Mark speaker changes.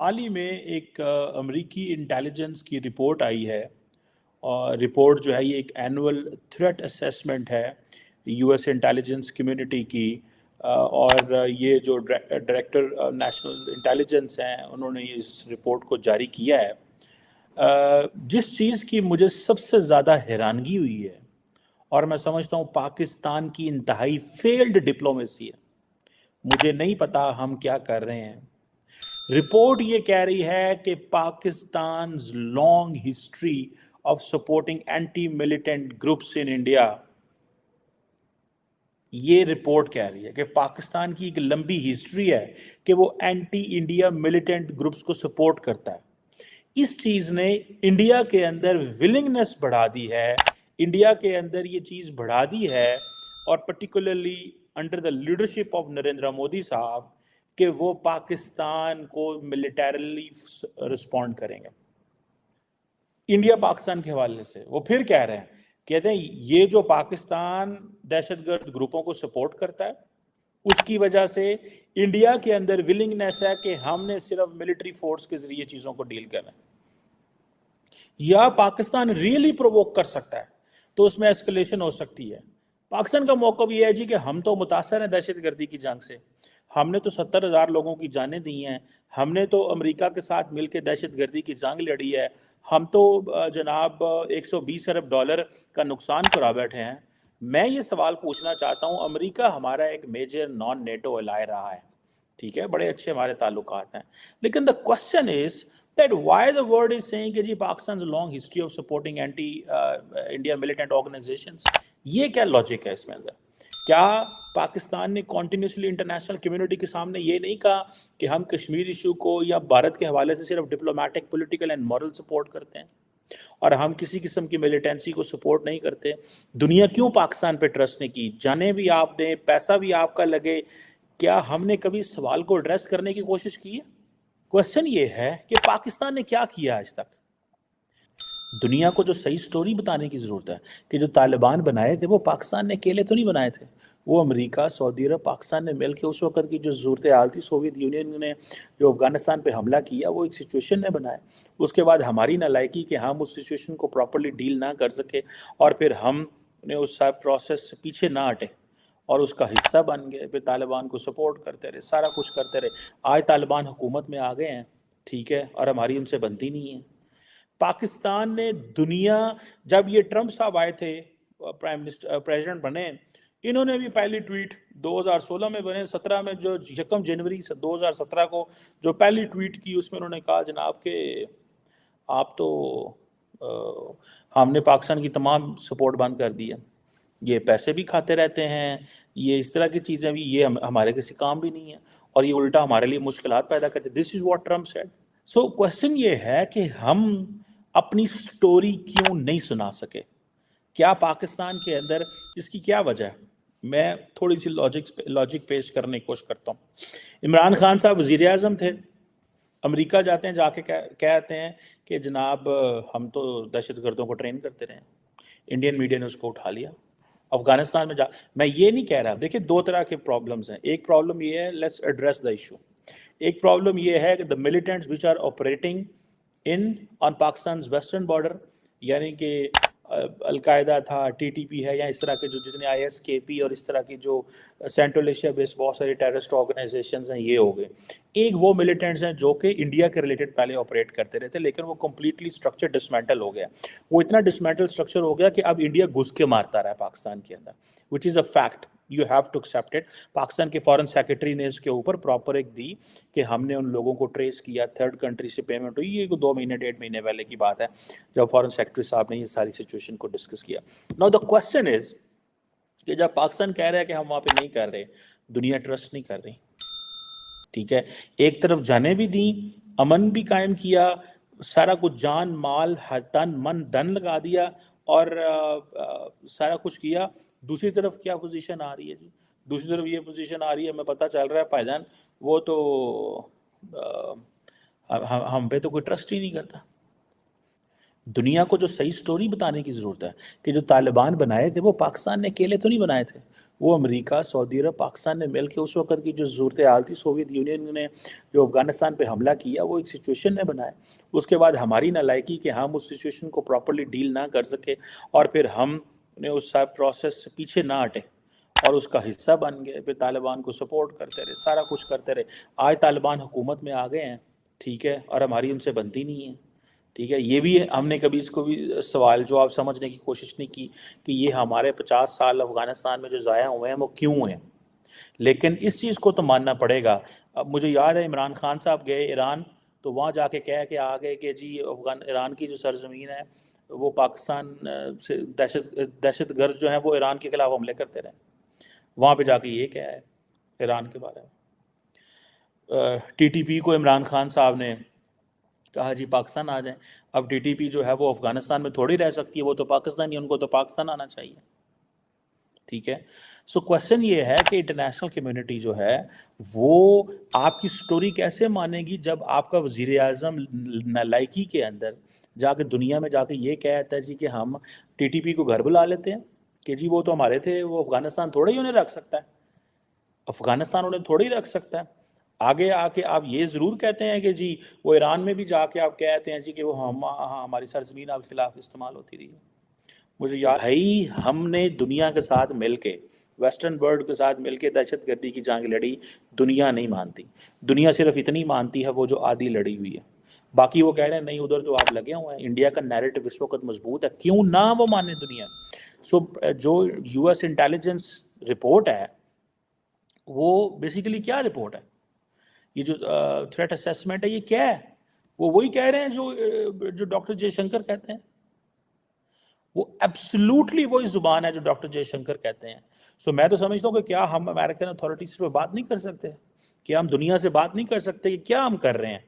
Speaker 1: حال ہی میں ایک امریکی انٹیلیجنس کی رپورٹ آئی ہے، اور رپورٹ جو ہے یہ ایک اینول تھریٹ اسیسمنٹ ہے یو ایس انٹیلیجنس کمیونٹی کی۔ اور یہ جو ڈائریکٹر نیشنل انٹیلیجنس ہیں انہوں نے اس رپورٹ کو جاری کیا ہے۔ جس چیز کی مجھے سب سے زیادہ حیرانگی ہوئی ہے، اور میں سمجھتا ہوں پاکستان کی انتہائی فیلڈ ڈپلومیسی ہے، مجھے نہیں پتا ہم کیا کر رہے ہیں۔ رپورٹ یہ کہہ رہی ہے کہ Pakistan's long history of supporting anti militant groups in India, یہ رپورٹ کہہ رہی ہے کہ پاکستان کی ایک لمبی ہسٹری ہے کہ وہ اینٹی انڈیا ملیٹنٹ گروپس کو سپورٹ کرتا ہے۔ اس چیز نے انڈیا کے اندر ولنگنس بڑھا دی ہے، انڈیا کے اندر یہ چیز بڑھا دی ہے، اور particularly under the leadership of Narendra Modi صاحب، کہ وہ پاکستان کو ملیٹریلی رسپونڈ کریں گے۔ انڈیا پاکستان کے حوالے سے وہ پھر کہہ رہے ہیں، کہتے ہیں یہ جو پاکستان دہشت گرد گروپوں کو سپورٹ کرتا ہے اس کی وجہ سے انڈیا کے اندر ولنگنس ہے کہ ہم نے صرف ملٹری فورس کے ذریعے چیزوں کو ڈیل کرنا ہے، یا پاکستان ریئلی پرووک کر سکتا ہے تو اس میں ایسکلیشن ہو سکتی ہے۔ پاکستان کا موقف یہ ہے جی کہ ہم تو متاثر ہیں دہشت گردی کی جنگ سے، ہم نے تو 70,000 لوگوں کی جانیں دی ہیں، ہم نے تو امریکہ کے ساتھ مل کے دہشت گردی کی جنگ لڑی ہے، ہم تو جناب 120 ارب ڈالر کا نقصان کرا بیٹھے ہیں۔ میں یہ سوال پوچھنا چاہتا ہوں، امریکہ ہمارا ایک میجر نان نیٹو الائے رہا ہے، ٹھیک ہے، بڑے اچھے ہمارے تعلقات ہیں، لیکن the question is that why the world is saying کہ جی پاکستان's long history of supporting anti India militant organizations، یہ کیا لاجک ہے اس میں اندر؟ کیا پاکستان نے کنٹینیوسلی انٹرنیشنل کمیونٹی کے سامنے یہ نہیں کہا کہ ہم کشمیر ایشو کو یا بھارت کے حوالے سے صرف diplomatic, political and moral support کرتے ہیں، اور ہم کسی قسم کی ملیٹنسی کو سپورٹ نہیں کرتے؟ دنیا کیوں پاکستان پہ ٹرسٹ نہیں کی؟ جانیں بھی آپ دیں، پیسہ بھی آپ کا لگے، کیا ہم نے کبھی سوال کو ایڈریس کرنے کی کوشش کی ہے؟ کوشچن یہ ہے کہ پاکستان نے کیا کیا آج تک؟ دنیا کو جو صحیح سٹوری بتانے کی ضرورت ہے کہ جو طالبان بنائے تھے وہ پاکستان نے اکیلے تو نہیں بنائے تھے، وہ امریکہ، سعودی عرب، پاکستان نے مل کے اس وقت کی جو صورتحال تھی، سوویت یونین نے جو افغانستان پہ حملہ کیا وہ ایک سچویشن نے بنایا، اس کے بعد ہماری نالائکی کہ ہم اس سچویشن کو پراپرلی ڈیل نہ کر سکے، اور پھر ہم نے اس پروسیس سے پیچھے نہ ہٹے اور اس کا حصہ بن گئے، پھر طالبان کو سپورٹ کرتے رہے، سارا کچھ کرتے رہے، آج طالبان حکومت میں آ گئے ہیں، ٹھیک ہے، اور ہماری ان سے بنتی نہیں ہے۔ پاکستان نے دنیا، جب یہ ٹرمپ صاحب آئے تھے پرائم منسٹر پریزیڈنٹ بنے، انہوں نے بھی پہلی ٹویٹ 2016 میں بنے، 17 میں جو 1 جنوری 2017 کو جو پہلی ٹویٹ کی اس میں انہوں نے کہا جناب کہ آپ تو ہم نے پاکستان کی تمام سپورٹ بند کر دی ہے، یہ پیسے بھی کھاتے رہتے ہیں، یہ اس طرح کی چیزیں بھی، یہ ہمارے کسی کام بھی نہیں ہے، اور یہ الٹا ہمارے لیے مشکلات پیدا کرتے۔ This is what Trump said. So question یہ ہے کہ ہم اپنی سٹوری کیوں نہیں سنا سکے؟ کیا پاکستان کے اندر اس کی کیا وجہ ہے؟ میں تھوڑی سی لاجک پیش کرنے کی کوشش کرتا ہوں۔ عمران خان صاحب وزیر اعظم تھے، امریکہ جاتے ہیں، جا کے کہتے ہیں کہ جناب ہم تو دہشت گردوں کو ٹرین کرتے رہے، انڈین میڈیا نے اس کو اٹھا لیا۔ افغانستان میں میں یہ نہیں کہہ رہا، دیکھیں دو طرح کے پرابلمز ہیں، ایک پرابلم یہ ہے لیٹس ایڈریس دا ایشو، ایک پرابلم یہ ہے کہ the militants which are operating on Pakistan's western border, یعنی کہ القاعدہ تھا، ٹی ٹی پی ہے، یا اس طرح کے جو جتنے آئی ایس کے پی اور اس طرح کی جو سینٹرل ایشیا بیس بہت ساری ٹیررسٹ آرگنائزیشنز ہیں، یہ ہو گئے۔ ایک وہ ملیٹنٹس ہیں جو کہ انڈیا کے ریلیٹڈ پہلے آپریٹ کرتے رہتے، لیکن وہ کمپلیٹلی اسٹرکچر ڈسمینٹل ہو گیا، وہ اتنا ڈسمینٹل اسٹرکچر ہو گیا کہ اب انڈیا گھس کے مارتا رہا ہے پاکستان کے اندر، which is a fact, you have to accept it. Pakistan کے فارن سیکرٹری نے اس کے اوپر پراپر ایک دی کہ ہم نے ان لوگوں کو ٹریس کیا، تھرڈ کنٹری سے پیمنٹ ہوئی، یہ 2 مہینے 1.5 مہینے پہلے کی بات ہے جب فارن سیکرٹری صاحب نے یہ ساری سچویشن کو ڈسکس کیا۔ ناؤ دا کوسچن از کہ جب پاکستان کہہ رہا ہے کہ ہم وہاں پہ نہیں کر رہے، دنیا ٹرسٹ نہیں کر رہی، ٹھیک ہے، ایک طرف جانیں بھی دیں، امن بھی قائم کیا، سارا کچھ جان مال تن من دن لگا دیا، اور سارا کچھ کیا، دوسری طرف کیا پوزیشن آ رہی ہے جی؟ دوسری طرف یہ پوزیشن آ رہی ہے، ہمیں پتہ چل رہا ہے بھائی جان وہ تو ہم پہ تو کوئی ٹرسٹ ہی نہیں کرتا۔ دنیا کو جو صحیح سٹوری بتانے کی ضرورت ہے کہ جو طالبان بنائے تھے وہ پاکستان نے اکیلے تو نہیں بنائے تھے، وہ امریکہ، سعودی عرب، پاکستان نے مل کے اس وقت کی جو صورتحال تھی، سوویت یونین نے جو افغانستان پہ حملہ کیا وہ ایک سچویشن نے بنایا. اس کے بعد ہماری نالائکی کہ ہم اس سچویشن کو پراپرلی ڈیل نہ کر سکے اور پھر ہم نے اس سب پروسیس سے پیچھے نہ ہٹے اور اس کا حصہ بن گئے، پھر طالبان کو سپورٹ کرتے رہے، سارا کچھ کرتے رہے. آج طالبان حکومت میں آ گئے ہیں، ٹھیک ہے، اور ہماری ان سے بنتی نہیں ہے. ٹھیک ہے، یہ بھی ہم نے کبھی اس کو بھی سوال جواب سمجھنے کی کوشش نہیں کی کہ یہ ہمارے 50 سال افغانستان میں جو ضائع ہوئے ہیں وہ کیوں ہیں. لیکن اس چیز کو تو ماننا پڑے گا. اب مجھے یاد ہے عمران خان صاحب گئے ایران، تو وہاں جا کے کہہ کے آ گئے کہ جی ایران کی جو سرزمین ہے وہ پاکستان سے دہشت گرد جو ہیں وہ ایران کے خلاف حملے کرتے رہے. وہاں پہ جا کے یہ کہا ہے ایران کے بارے میں. ٹی ٹی پی کو عمران خان صاحب نے کہا جی پاکستان آ جائیں. اب ٹی ٹی پی جو ہے وہ افغانستان میں تھوڑی رہ سکتی ہے، وہ تو پاکستانی، ان کو تو پاکستان آنا چاہیے. ٹھیک ہے. سو کوشچن یہ ہے کہ انٹرنیشنل کمیونٹی جو ہے وہ آپ کی سٹوری کیسے مانے گی جب آپ کا وزیر اعظم نالائکی کے اندر جا کے دنیا میں جا کے یہ کہتا ہے جی کہ ہم ٹی ٹی پی کو گھر بلا لیتے ہیں کہ جی وہ تو ہمارے تھے، وہ افغانستان تھوڑا ہی انہیں رکھ سکتا ہے، افغانستان انہیں تھوڑی رکھ سکتا ہے. آگے آ کے آپ یہ ضرور کہتے ہیں کہ جی وہ ایران میں بھی جا کے آپ کہتے ہیں جی کہ وہ ہماری سرزمین آپ کے خلاف استعمال ہوتی رہی ہے. مجھے یاد بھائی ہم نے دنیا کے ساتھ مل کے، ویسٹرن ورلڈ کے ساتھ مل کے دہشت گردی کی جنگ لڑی. دنیا نہیں مانتی، دنیا صرف اتنی مانتی ہے وہ جو آدھی لڑی ہوئی ہے. باقی وہ کہہ رہے ہیں نہیں ادھر تو آپ لگے ہوئے ہیں. انڈیا کا نیریٹو اس وقت مضبوط ہے، کیوں نہ وہ مانے دنیا. سو جو یو ایس انٹیلیجنس رپورٹ ہے وہ بیسیکلی کیا رپورٹ ہے؟ یہ جو تھریٹ اسیسمنٹ ہے یہ کیا ہے؟ وہ وہی کہہ رہے ہیں جو ڈاکٹر جے شنکر کہتے ہیں. وہ ایبسلوٹلی وہی زبان ہے جو ڈاکٹر جے شنکر کہتے ہیں. سو میں تو سمجھتا ہوں کہ کیا ہم امریکن اتھارٹیز پہ بات نہیں کر سکتے؟ کیا ہم دنیا سے بات نہیں کر سکتے کہ کیا ہم کر رہے ہیں؟